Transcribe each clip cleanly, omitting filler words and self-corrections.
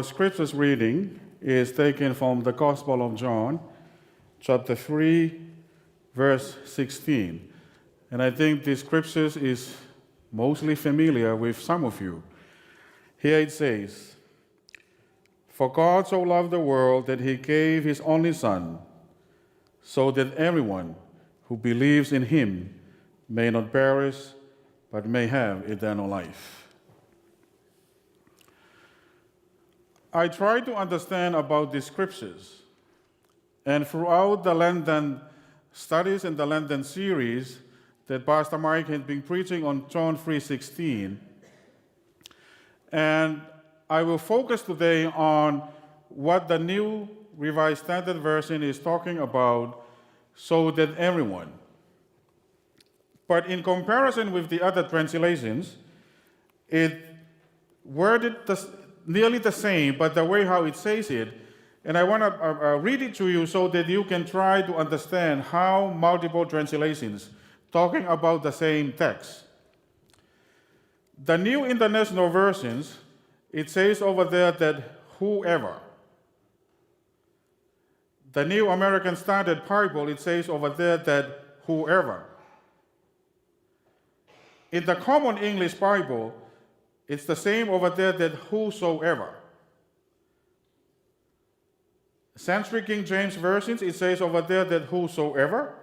Our scriptures reading is taken from the Gospel of John, chapter 3, verse 16. And I think this scriptures is mostly familiar with some of you. Here it says, "For God so loved the world that he gave his only Son, so that everyone who believes in him may not perish, but may have eternal life." I try to understand about the scriptures, and throughout the Lenten studies and the Lenten series that Pastor Mike had been preaching on John 3:16, and I will focus today on what the New Revised Standard Version is talking about, so that everyone. But in comparison with the other translations, it worded nearly the same, but the way how it says it, and I want to read it to you so that you can try to understand how multiple translations talking about the same text. The New International Versions, it says over there that whoever. The New American Standard Bible, it says over there that whoever. In the Common English Bible, it's the same over there that whosoever. Century King James Versions, it says over there that whosoever.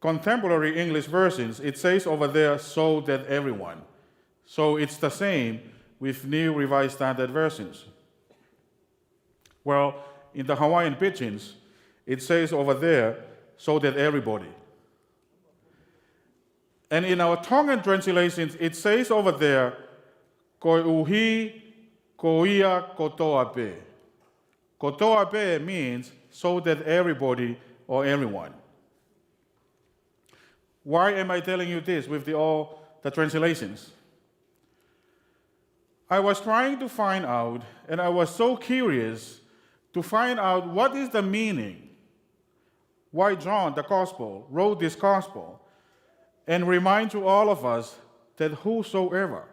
Contemporary English versions, it says over there so that everyone. So it's the same with New Revised Standard Versions. Well, in the Hawaiian Pidgins, it says over there so that everybody. And in our Tongan translations, it says over there, ko uhi, ko ia, kotoa pe. Kotoa pe means so that everybody or everyone. Why am I telling you this with all the translations? I was trying to find out, and I was so curious to find out what is the meaning, why John, the Gospel, wrote this Gospel, and remind to all of us that whosoever,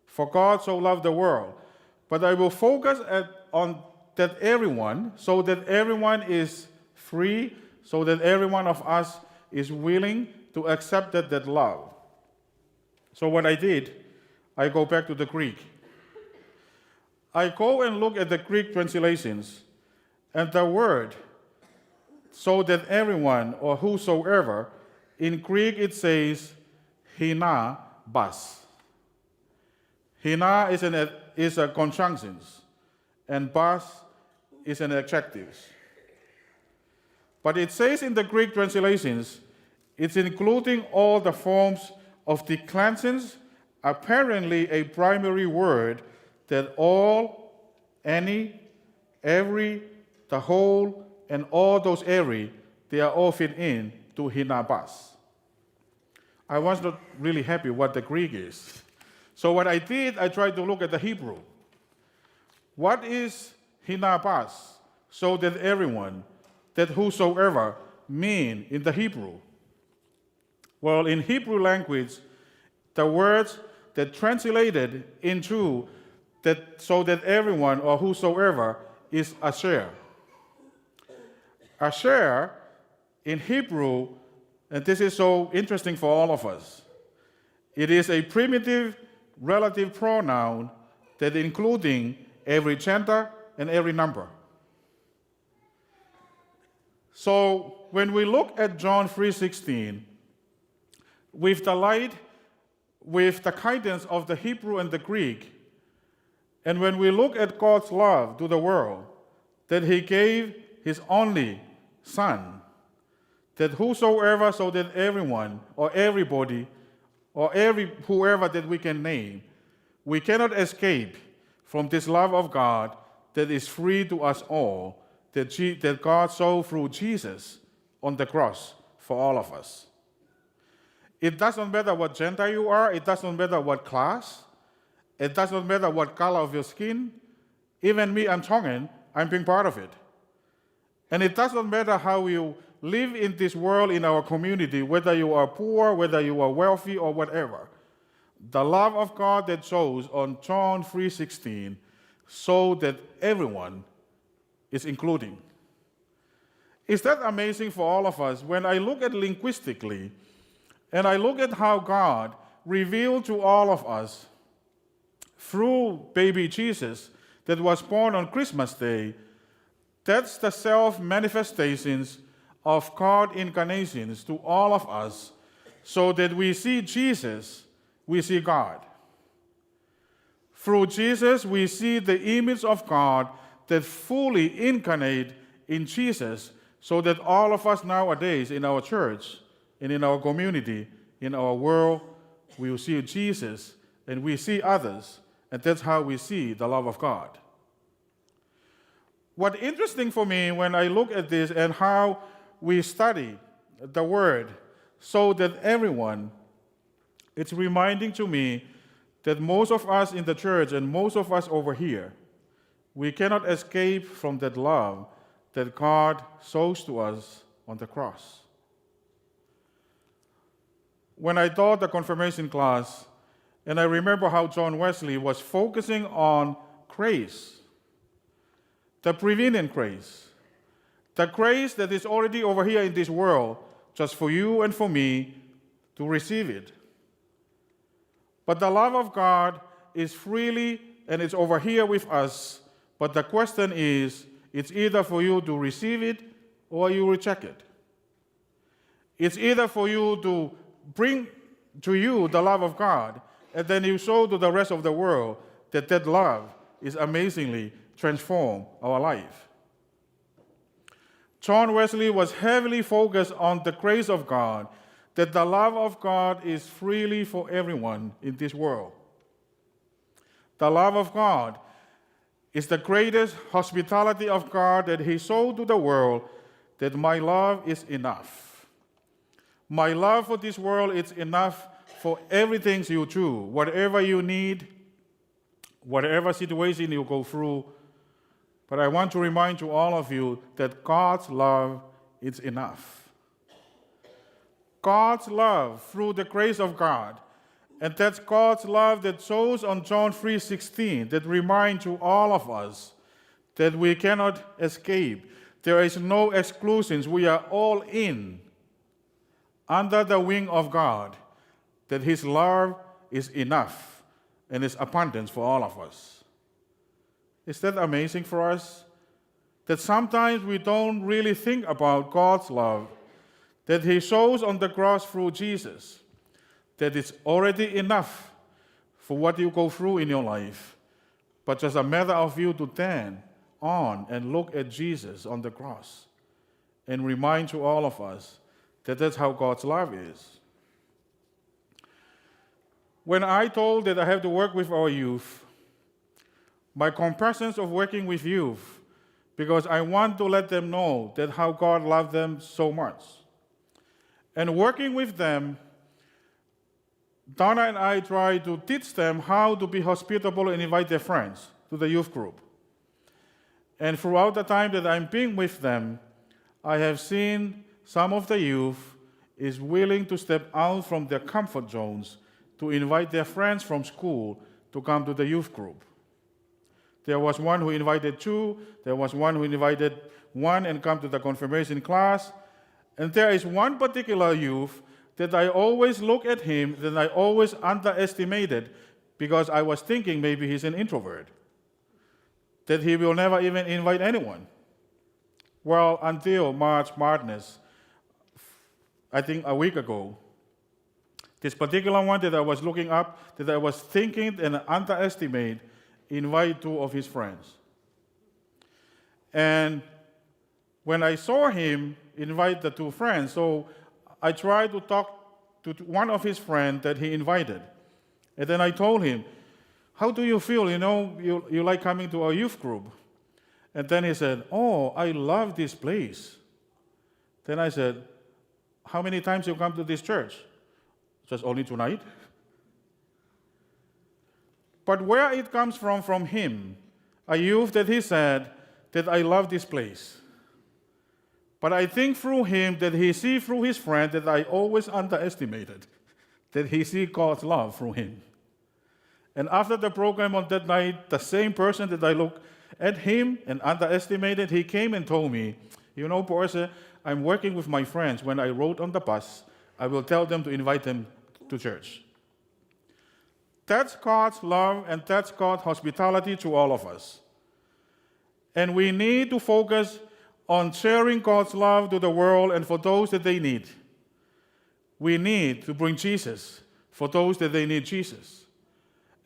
for God so loved the world. But I will focus on that everyone, so that everyone is free, so that every one of us is willing to accept that love. So what I did, I go back to the Greek. I go and look at the Greek translations, and the word, so that everyone or whosoever, in Greek, it says, hina bas. Hina is a conjunction, and bas is an adjective. But it says in the Greek translations, it's including all the forms of declensions, apparently a primary word that all, any, every, the whole, and all those every, they are all fit in to hinabas. I was not really happy what the Greek is. So what I did, I tried to look at the Hebrew. What is hinabas? So that everyone, that whosoever, mean in the Hebrew? Well, in Hebrew language, the words that translated into that so that everyone or whosoever is asher. Asher in Hebrew, and this is so interesting for all of us, it is a primitive relative pronoun that including every gender and every number. So when we look at John 3:16, with the light, with the guidance of the Hebrew and the Greek, and when we look at God's love to the world, that he gave his only Son, that whosoever, so that everyone or everybody or whoever that we can name, we cannot escape from this love of God that is free to us all, that God saw through Jesus on the cross for all of us. It doesn't matter what gender you are, it doesn't matter what class, it doesn't matter what color of your skin. Even me, I'm Tongan, I'm being part of it. And it doesn't matter how you live in this world, in our community, whether you are poor, whether you are wealthy, or whatever. The love of God that shows on John 3:16, so that everyone is including. Is that amazing for all of us? When I look at linguistically, and I look at how God revealed to all of us through baby Jesus that was born on Christmas Day, that's the self-manifestations of God incarnations to all of us, so that we see Jesus, we see God. Through Jesus, we see the image of God that fully incarnate in Jesus, so that all of us nowadays in our church and in our community, in our world, we will see Jesus and we see others, and that's how we see the love of God. What's interesting for me when I look at this and how we study the word, so that everyone, it's reminding to me that most of us in the church and most of us over here, we cannot escape from that love that God shows to us on the cross. When I taught the confirmation class, and I remember how John Wesley was focusing on grace, the prevenient grace, the grace that is already over here in this world, just for you and for me to receive it. But the love of God is freely, and it's over here with us, but the question is, it's either for you to receive it or you reject it. It's either for you to bring to you the love of God, and then you show to the rest of the world that that love is amazingly transformed our life. John Wesley was heavily focused on the grace of God, that the love of God is freely for everyone in this world. The love of God is the greatest hospitality of God that He showed to the world, that my love is enough. My love for this world is enough for everything you do, whatever you need, whatever situation you go through. But I want to remind you, all of you, that God's love is enough. God's love through the grace of God. And that's God's love that shows on John 3:16, that reminds to all of us that we cannot escape. There is no exclusions. We are all in, under the wing of God, that His love is enough and is abundance for all of us. Is that amazing for us? That sometimes we don't really think about God's love, that He shows on the cross through Jesus, that it's already enough for what you go through in your life, but just a matter of you to stand on and look at Jesus on the cross and remind to all of us that that's how God's love is. When I told that I have to work with our youth, my compassion of working with youth, because I want to let them know that how God loved them so much. And working with them, Donna and I try to teach them how to be hospitable and invite their friends to the youth group. And throughout the time that I'm being with them, I have seen some of the youth is willing to step out from their comfort zones to invite their friends from school to come to the youth group. There was one who invited two, there was one who invited one and come to the confirmation class, and there is one particular youth that I always look at him, that I always underestimated, because I was thinking maybe he's an introvert, that he will never even invite anyone. Well, until March Madness, I think a week ago, this particular one that I was looking up, that I was thinking and underestimate, invite two of his friends. And when I saw him invite the two friends, so I tried to talk to one of his friends that he invited. And then I told him, how do you feel? You like coming to our youth group? And then he said, oh, I love this place. Then I said, how many times you come to this church? Just only tonight? But where it comes from him, a youth that he said that I love this place. But I think through him that he see through his friend that I always underestimated, that he see God's love through him. And after the program on that night, the same person that I looked at him and underestimated, he came and told me, you know, Poese, I'm working with my friends. When I rode on the bus, I will tell them to invite them to church. That's God's love, and that's God's hospitality to all of us. And we need to focus on sharing God's love to the world and for those that they need. We need to bring Jesus for those that they need Jesus.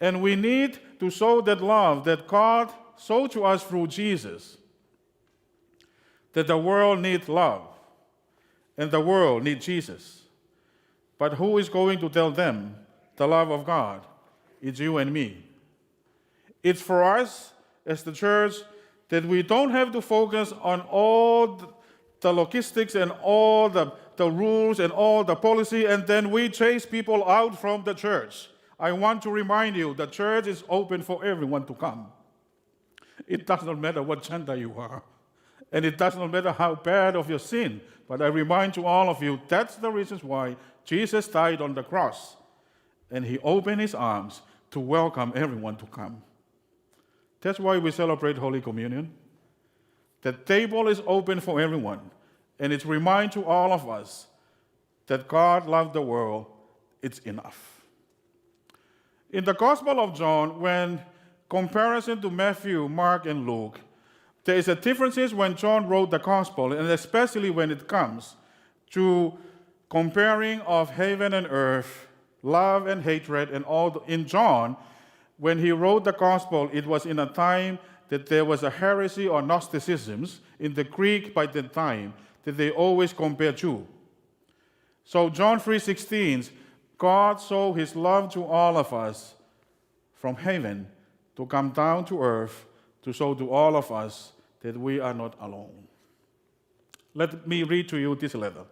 And we need to show that love that God showed to us through Jesus, that the world needs love and the world needs Jesus. But who is going to tell them the love of God? It's you and me. It's for us as the church that we don't have to focus on all the logistics and all the rules and all the policy, and then we chase people out from the church. I want to remind you, the church is open for everyone to come. It does not matter what gender you are, and it does not matter how bad of your sin, but I remind you, all of you, that's the reasons why Jesus died on the cross, and he opened his arms to welcome everyone to come. That's why we celebrate Holy Communion. The table is open for everyone, and it's a reminder to all of us that God loved the world. It's enough. In the Gospel of John, when comparison to Matthew, Mark, and Luke, there is a difference when John wrote the Gospel, and especially when it comes to comparing of heaven and earth, love and hatred, and all. In John, when he wrote the Gospel, it was in a time that there was a heresy or Gnosticisms in the Greek by the time that they always compare to. So John 3:16, God showed his love to all of us from heaven to come down to earth to show to all of us that we are not alone. Let me read to you this letter.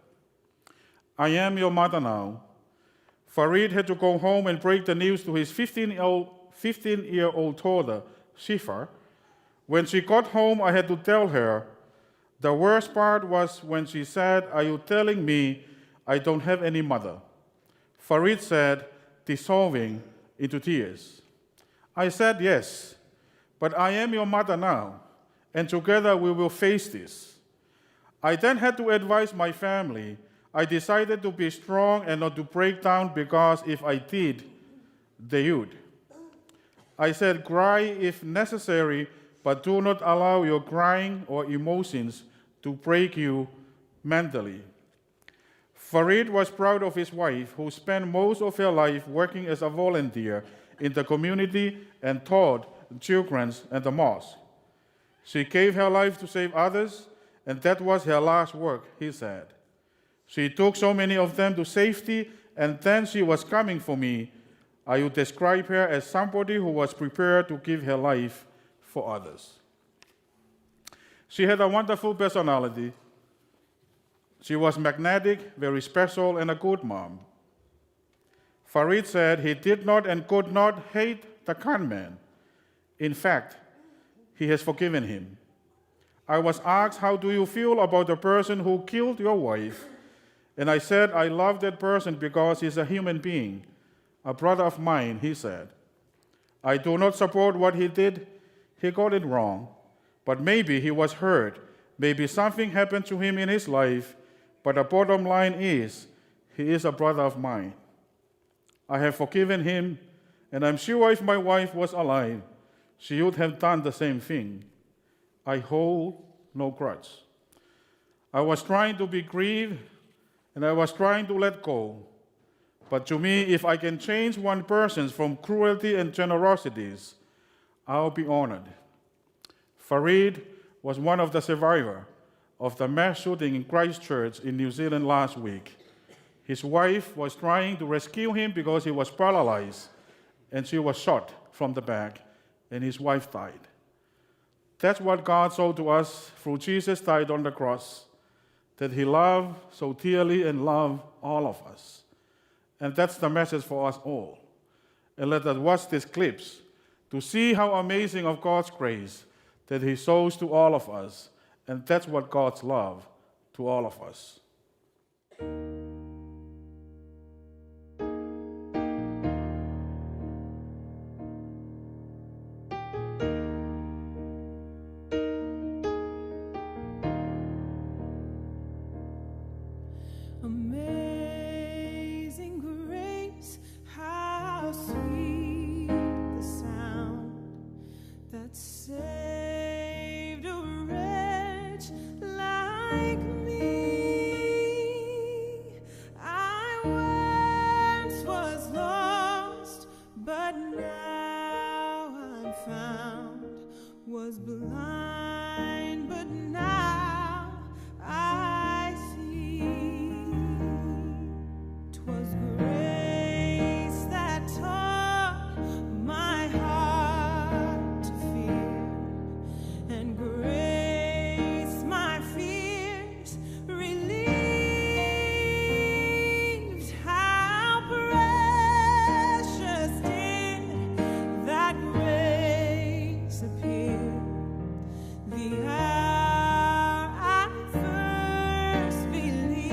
I am your mother now. Farid had to go home and break the news to his 15-year-old daughter, Shifa. When she got home, I had to tell her. The worst part was when she said, "Are you telling me I don't have any mother?" Farid said, dissolving into tears. I said, "Yes, but I am your mother now, and together we will face this." I then had to advise my family. I decided to be strong and not to break down, because if I did, they would. I said, cry if necessary, but do not allow your crying or emotions to break you mentally. Farid was proud of his wife, who spent most of her life working as a volunteer in the community and taught children at the mosque. She gave her life to save others, and that was her last work, he said. She took so many of them to safety, and then she was coming for me. I would describe her as somebody who was prepared to give her life for others. She had a wonderful personality. She was magnetic, very special, and a good mom. Farid said he did not and could not hate the gunman. In fact, he has forgiven him. I was asked, how do you feel about the person who killed your wife? And I said, I love that person because he's a human being, a brother of mine, he said. I do not support what he did. He got it wrong. But maybe he was hurt. Maybe something happened to him in his life. But the bottom line is, he is a brother of mine. I have forgiven him, and I'm sure if my wife was alive, she would have done the same thing. I hold no grudge. I was trying to be grieved, and I was trying to let go. But to me, if I can change one person from cruelty and generosities, I'll be honored. Farid was one of the survivors of the mass shooting in Christchurch in New Zealand last week. His wife was trying to rescue him because he was paralyzed, and she was shot from the back, and his wife died. That's what God showed to us through Jesus died on the cross, that he loved so dearly and loved all of us. And that's the message for us all. And let us watch these clips to see how amazing of God's grace that he shows to all of us. And that's what God's love to all of us. like me. I once was lost, but now I'm found. Was blind, but now I see. 'Twas grace that taught my heart to fear, and grace my fears relieved. How precious did that grace appear, the hour I first believed.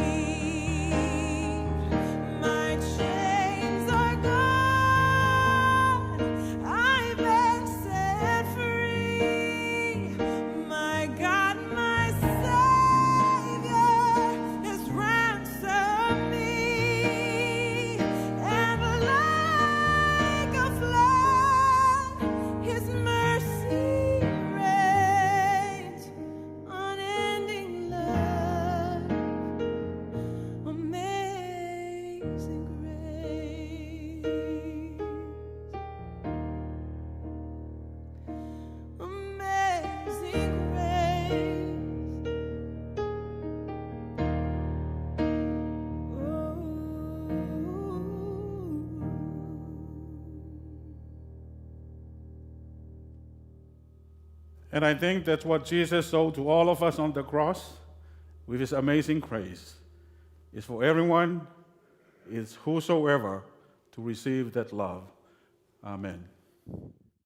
My chains are gone, I've been set free. My God, my Savior has ransomed me, and like a flood, His mercy reigns. Unending love, amazing grace, amazing grace. And I think that's what Jesus showed to all of us on the cross with His amazing grace. It's for everyone, it's whosoever to receive that love. Amen.